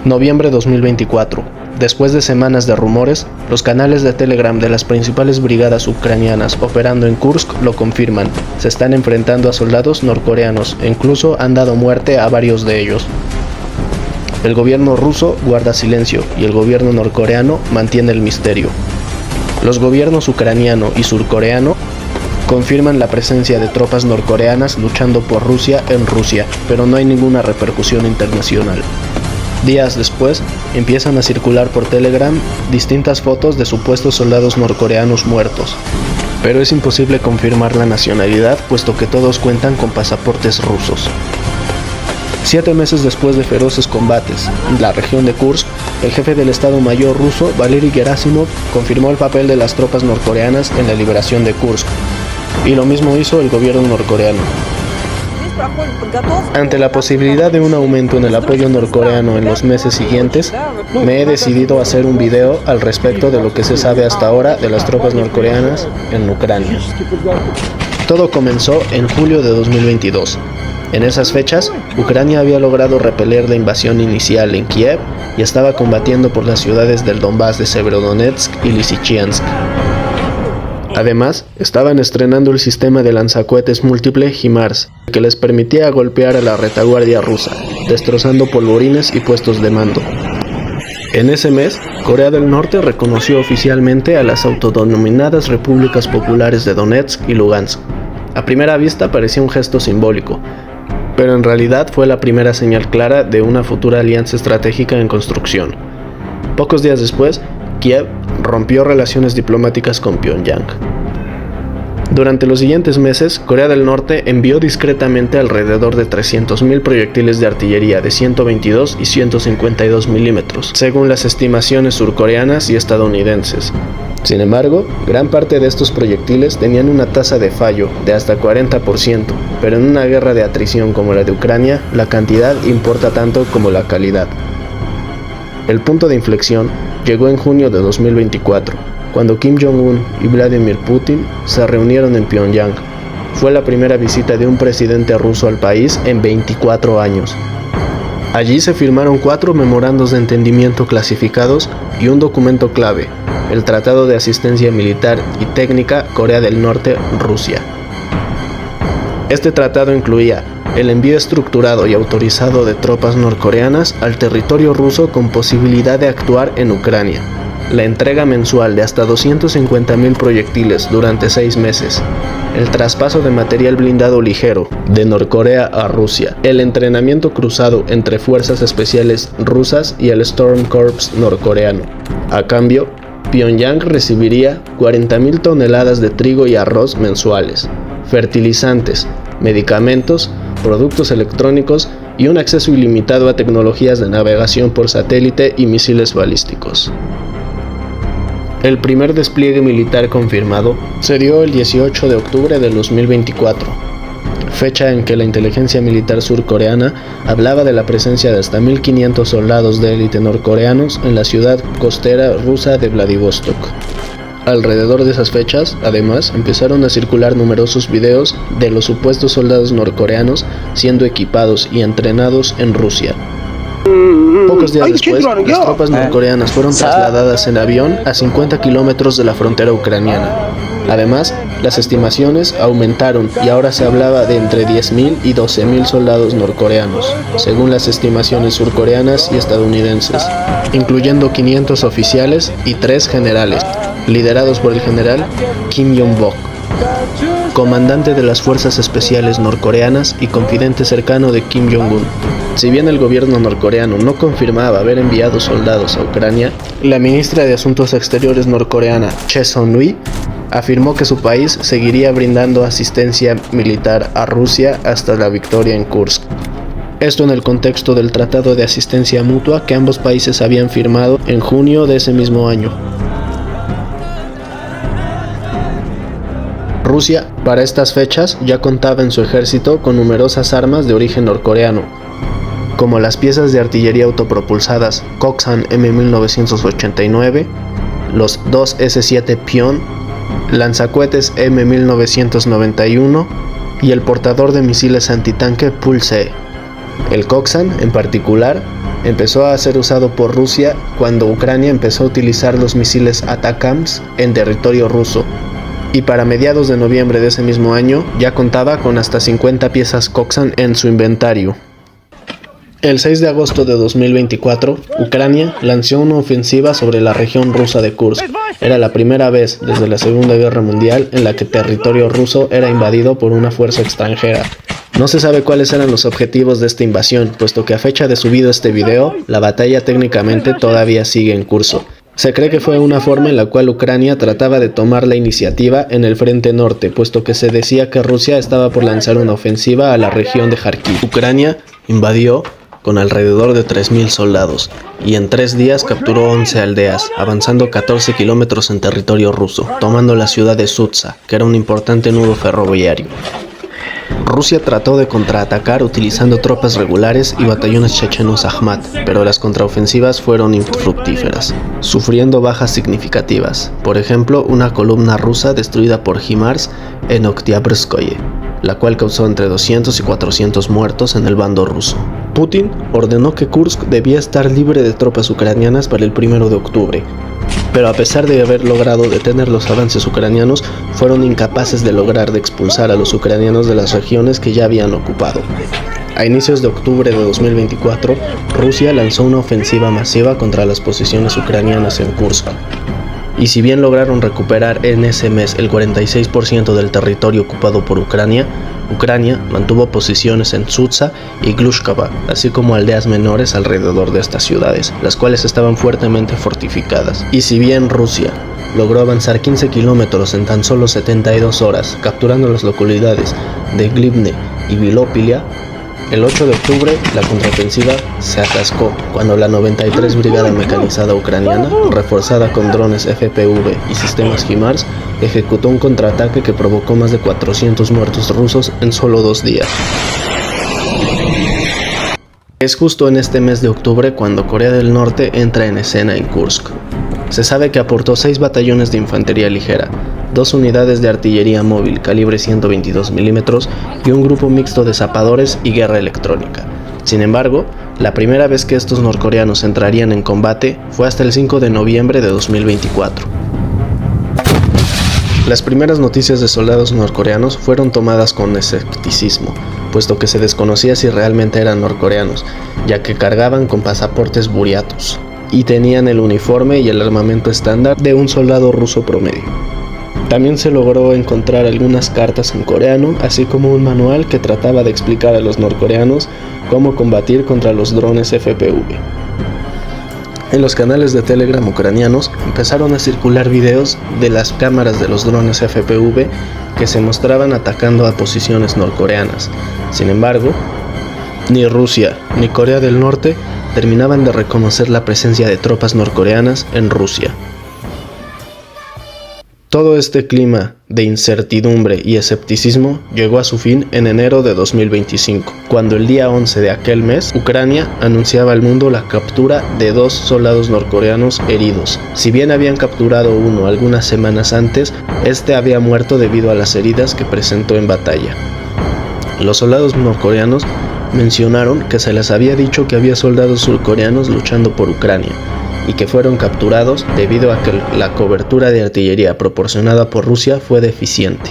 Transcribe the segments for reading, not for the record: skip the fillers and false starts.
Noviembre 2024. Después de semanas de rumores, los canales de Telegram de las principales brigadas ucranianas operando en Kursk lo confirman. Se están enfrentando a soldados norcoreanos e incluso han dado muerte a varios de ellos. El gobierno ruso guarda silencio y el gobierno norcoreano mantiene el misterio. Los gobiernos ucraniano y surcoreano confirman la presencia de tropas norcoreanas luchando por Rusia en Rusia, pero no hay ninguna repercusión internacional. Días después, empiezan a circular por Telegram distintas fotos de supuestos soldados norcoreanos muertos, pero es imposible confirmar la nacionalidad puesto que todos cuentan con pasaportes rusos. 7 meses después de feroces combates en la región de Kursk, el jefe del Estado Mayor ruso, Valery Gerasimov, confirmó el papel de las tropas norcoreanas en la liberación de Kursk, y lo mismo hizo el gobierno norcoreano. Ante la posibilidad de un aumento en el apoyo norcoreano en los meses siguientes, me he decidido a hacer un video al respecto de lo que se sabe hasta ahora de las tropas norcoreanas en Ucrania. Todo comenzó en julio de 2022. En esas fechas, Ucrania había logrado repeler la invasión inicial en Kiev y estaba combatiendo por las ciudades del Donbass de Severodonetsk y Lysychansk. Además, estaban estrenando el sistema de lanzacohetes múltiple HIMARS, que les permitía golpear a la retaguardia rusa, destrozando polvorines y puestos de mando. En ese mes, Corea del Norte reconoció oficialmente a las autodenominadas Repúblicas Populares de Donetsk y Lugansk. A primera vista parecía un gesto simbólico, pero en realidad fue la primera señal clara de una futura alianza estratégica en construcción. Pocos días después, Kiev rompió relaciones diplomáticas con Pyongyang. Durante los siguientes meses, Corea del Norte envió discretamente alrededor de 300.000 proyectiles de artillería de 122 y 152 milímetros, según las estimaciones surcoreanas y estadounidenses. Sin embargo, gran parte de estos proyectiles tenían una tasa de fallo de hasta 40%, pero en una guerra de atrición como la de Ucrania, la cantidad importa tanto como la calidad. El punto de inflexión llegó en junio de 2024, cuando Kim Jong-un y Vladimir Putin se reunieron en Pyongyang. Fue la primera visita de un presidente ruso al país en 24 años. Allí se firmaron 4 memorandos de entendimiento clasificados y un documento clave, el Tratado de Asistencia Militar y Técnica Corea del Norte-Rusia. Este tratado incluía el envío estructurado y autorizado de tropas norcoreanas al territorio ruso con posibilidad de actuar en Ucrania, la entrega mensual de hasta 250.000 proyectiles durante 6 meses, el traspaso de material blindado ligero de Norcorea a Rusia, el entrenamiento cruzado entre fuerzas especiales rusas y el Storm Corps norcoreano. A cambio, Pyongyang recibiría 40.000 toneladas de trigo y arroz mensuales, fertilizantes, medicamentos, productos electrónicos y un acceso ilimitado a tecnologías de navegación por satélite y misiles balísticos. El primer despliegue militar confirmado se dio el 18 de octubre de 2024, fecha en que la inteligencia militar surcoreana hablaba de la presencia de hasta 1.500 soldados de élite norcoreanos en la ciudad costera rusa de Vladivostok. Alrededor de esas fechas, además, empezaron a circular numerosos videos de los supuestos soldados norcoreanos siendo equipados y entrenados en Rusia. Pocos días después, las tropas norcoreanas fueron trasladadas en avión a 50 kilómetros de la frontera ucraniana. Además, las estimaciones aumentaron y ahora se hablaba de entre 10.000 y 12.000 soldados norcoreanos, según las estimaciones surcoreanas y estadounidenses, incluyendo 500 oficiales y 3 generales, liderados por el general Kim Yong-bok, comandante de las fuerzas especiales norcoreanas y confidente cercano de Kim Jong-un. Si bien el gobierno norcoreano no confirmaba haber enviado soldados a Ucrania, la ministra de Asuntos Exteriores norcoreana Choi Son-hui afirmó que su país seguiría brindando asistencia militar a Rusia hasta la victoria en Kursk. Esto en el contexto del Tratado de Asistencia Mutua que ambos países habían firmado en junio de ese mismo año. Rusia, para estas fechas, ya contaba en su ejército con numerosas armas de origen norcoreano, como las piezas de artillería autopropulsadas Koksan M1989, los 2 S-7 Pion, lanzacohetes M1991 y el portador de misiles antitanque Pulse. El Koksan, en particular, empezó a ser usado por Rusia cuando Ucrania empezó a utilizar los misiles ATACMS en territorio ruso, y para mediados de noviembre de ese mismo año ya contaba con hasta 50 piezas Koksan en su inventario. El 6 de agosto de 2024, Ucrania lanzó una ofensiva sobre la región rusa de Kursk. Era la primera vez desde la Segunda Guerra Mundial en la que territorio ruso era invadido por una fuerza extranjera. No se sabe cuáles eran los objetivos de esta invasión, puesto que a fecha de subido este video, la batalla técnicamente todavía sigue en curso. Se cree que fue una forma en la cual Ucrania trataba de tomar la iniciativa en el frente norte, puesto que se decía que Rusia estaba por lanzar una ofensiva a la región de Kharkiv. Ucrania invadió con alrededor de 3.000 soldados, y en 3 días capturó 11 aldeas, avanzando 14 kilómetros en territorio ruso, tomando la ciudad de Sudzha, que era un importante nudo ferroviario. Rusia trató de contraatacar utilizando tropas regulares y batallones chechenos Akhmat, pero las contraofensivas fueron infructíferas, sufriendo bajas significativas. Por ejemplo, una columna rusa destruida por HIMARS en Oktyabrskoye, la cual causó entre 200 y 400 muertos en el bando ruso. Putin ordenó que Kursk debía estar libre de tropas ucranianas para el 1 de octubre, pero a pesar de haber logrado detener los avances ucranianos, fueron incapaces de lograr expulsar a los ucranianos de las regiones que ya habían ocupado. A inicios de octubre de 2024, Rusia lanzó una ofensiva masiva contra las posiciones ucranianas en Kursk. Y si bien lograron recuperar en ese mes el 46% del territorio ocupado por Ucrania, Ucrania mantuvo posiciones en Sudzha y Glushkova, así como aldeas menores alrededor de estas ciudades, las cuales estaban fuertemente fortificadas. Y si bien Rusia logró avanzar 15 kilómetros en tan solo 72 horas, capturando las localidades de Glibne y Vilopilia, el 8 de octubre la contraofensiva se atascó cuando la 93 Brigada Mecanizada Ucraniana, reforzada con drones FPV y sistemas HIMARS, ejecutó un contraataque que provocó más de 400 muertos rusos en solo 2 días. Es justo en este mes de octubre cuando Corea del Norte entra en escena en Kursk. Se sabe que aportó 6 batallones de infantería ligera, 2 unidades de artillería móvil calibre 122 milímetros y un grupo mixto de zapadores y guerra electrónica. Sin embargo, la primera vez que estos norcoreanos entrarían en combate fue hasta el 5 de noviembre de 2024. Las primeras noticias de soldados norcoreanos fueron tomadas con escepticismo, puesto que se desconocía si realmente eran norcoreanos, ya que cargaban con pasaportes buriatos y tenían el uniforme y el armamento estándar de un soldado ruso promedio. También se logró encontrar algunas cartas en coreano, así como un manual que trataba de explicar a los norcoreanos cómo combatir contra los drones FPV. En los canales de Telegram ucranianos empezaron a circular videos de las cámaras de los drones FPV que se mostraban atacando a posiciones norcoreanas. Sin embargo, ni Rusia ni Corea del Norte terminaban de reconocer la presencia de tropas norcoreanas en Rusia. Todo este clima de incertidumbre y escepticismo llegó a su fin en enero de 2025, cuando el día 11 de aquel mes, Ucrania anunciaba al mundo la captura de 2 soldados norcoreanos heridos. Si bien habían capturado uno algunas semanas antes, este había muerto debido a las heridas que presentó en batalla. Los soldados norcoreanos mencionaron que se les había dicho que había soldados surcoreanos luchando por Ucrania, y que fueron capturados debido a que la cobertura de artillería proporcionada por Rusia fue deficiente.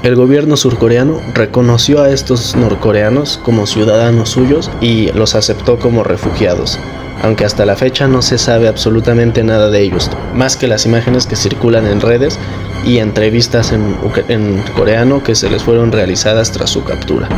El gobierno surcoreano reconoció a estos norcoreanos como ciudadanos suyos y los aceptó como refugiados, aunque hasta la fecha no se sabe absolutamente nada de ellos, más que las imágenes que circulan en redes y entrevistas en coreano que se les fueron realizadas tras su captura.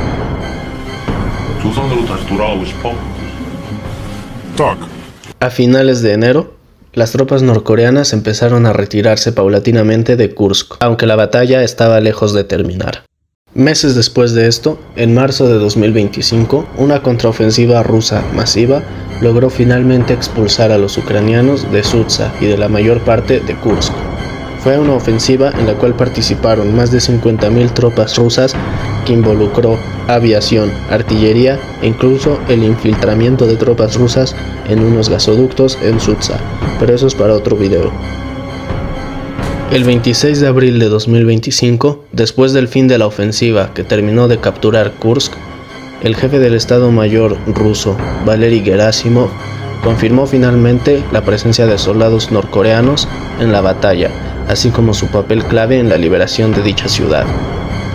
A finales de enero, las tropas norcoreanas empezaron a retirarse paulatinamente de Kursk, aunque la batalla estaba lejos de terminar. Meses después de esto, en marzo de 2025, una contraofensiva rusa masiva logró finalmente expulsar a los ucranianos de Sudzha y de la mayor parte de Kursk. Fue una ofensiva en la cual participaron más de 50.000 tropas rusas que involucró aviación, artillería e incluso el infiltramiento de tropas rusas en unos gasoductos en Sudzha, pero eso es para otro video. El 26 de abril de 2025, después del fin de la ofensiva que terminó de capturar Kursk, el jefe del Estado Mayor ruso, Valery Gerasimov, confirmó finalmente la presencia de soldados norcoreanos en la batalla, así como su papel clave en la liberación de dicha ciudad,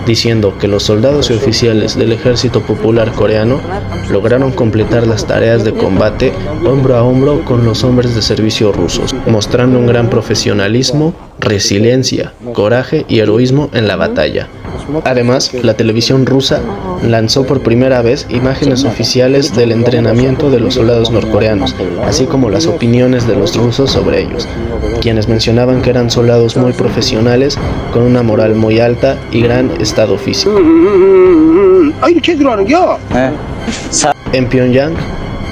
diciendo que los soldados y oficiales del Ejército Popular Coreano lograron completar las tareas de combate hombro a hombro con los hombres de servicio rusos, mostrando un gran profesionalismo, resiliencia, coraje y heroísmo en la batalla. Además, la televisión rusa lanzó por primera vez imágenes oficiales del entrenamiento de los soldados norcoreanos, así como las opiniones de los rusos sobre ellos, quienes mencionaban que eran soldados muy profesionales, con una moral muy alta y gran estado físico. En Pyongyang,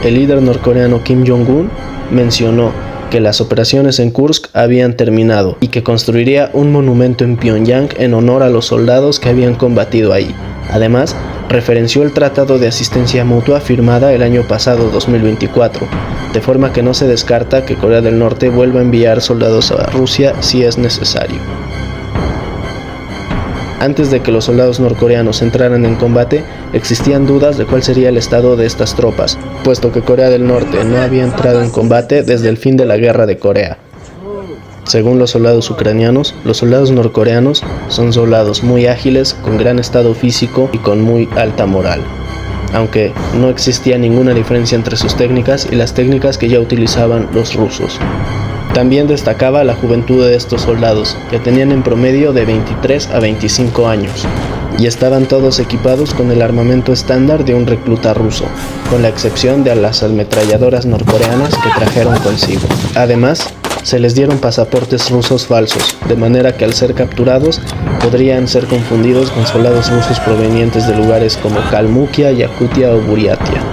el líder norcoreano Kim Jong-un mencionó que las operaciones en Kursk habían terminado y que construiría un monumento en Pyongyang en honor a los soldados que habían combatido ahí. Además, referenció el Tratado de Asistencia Mutua firmada el año pasado 2024, de forma que no se descarta que Corea del Norte vuelva a enviar soldados a Rusia si es necesario. Antes de que los soldados norcoreanos entraran en combate, existían dudas de cuál sería el estado de estas tropas, puesto que Corea del Norte no había entrado en combate desde el fin de la Guerra de Corea. Según los soldados ucranianos, los soldados norcoreanos son soldados muy ágiles, con gran estado físico y con muy alta moral, aunque no existía ninguna diferencia entre sus técnicas y las técnicas que ya utilizaban los rusos. También destacaba la juventud de estos soldados, que tenían en promedio de 23 a 25 años, y estaban todos equipados con el armamento estándar de un recluta ruso, con la excepción de las ametralladoras norcoreanas que trajeron consigo. Además, se les dieron pasaportes rusos falsos, de manera que al ser capturados podrían ser confundidos con soldados rusos provenientes de lugares como Kalmukia, Yakutia o Buriatia.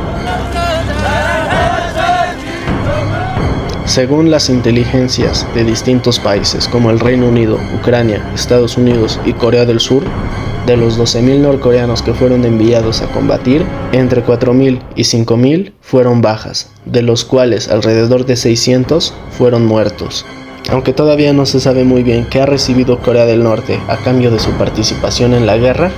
Según las inteligencias de distintos países como el Reino Unido, Ucrania, Estados Unidos y Corea del Sur, de los 12.000 norcoreanos que fueron enviados a combatir, entre 4.000 y 5.000 fueron bajas, de los cuales alrededor de 600 fueron muertos. Aunque todavía no se sabe muy bien qué ha recibido Corea del Norte a cambio de su participación en la guerra,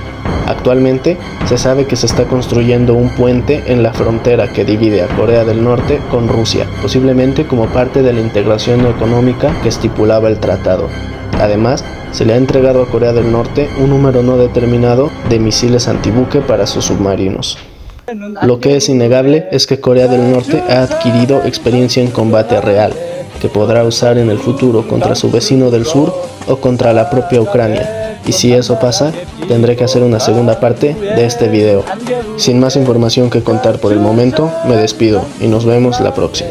actualmente se sabe que se está construyendo un puente en la frontera que divide a Corea del Norte con Rusia, posiblemente como parte de la integración económica que estipulaba el tratado. Además, se le ha entregado a Corea del Norte un número no determinado de misiles antibuque para sus submarinos. Lo que es innegable es que Corea del Norte ha adquirido experiencia en combate real, que podrá usar en el futuro contra su vecino del sur o contra la propia Ucrania. Y si eso pasa, tendré que hacer una segunda parte de este video. Sin más información que contar por el momento, me despido y nos vemos la próxima.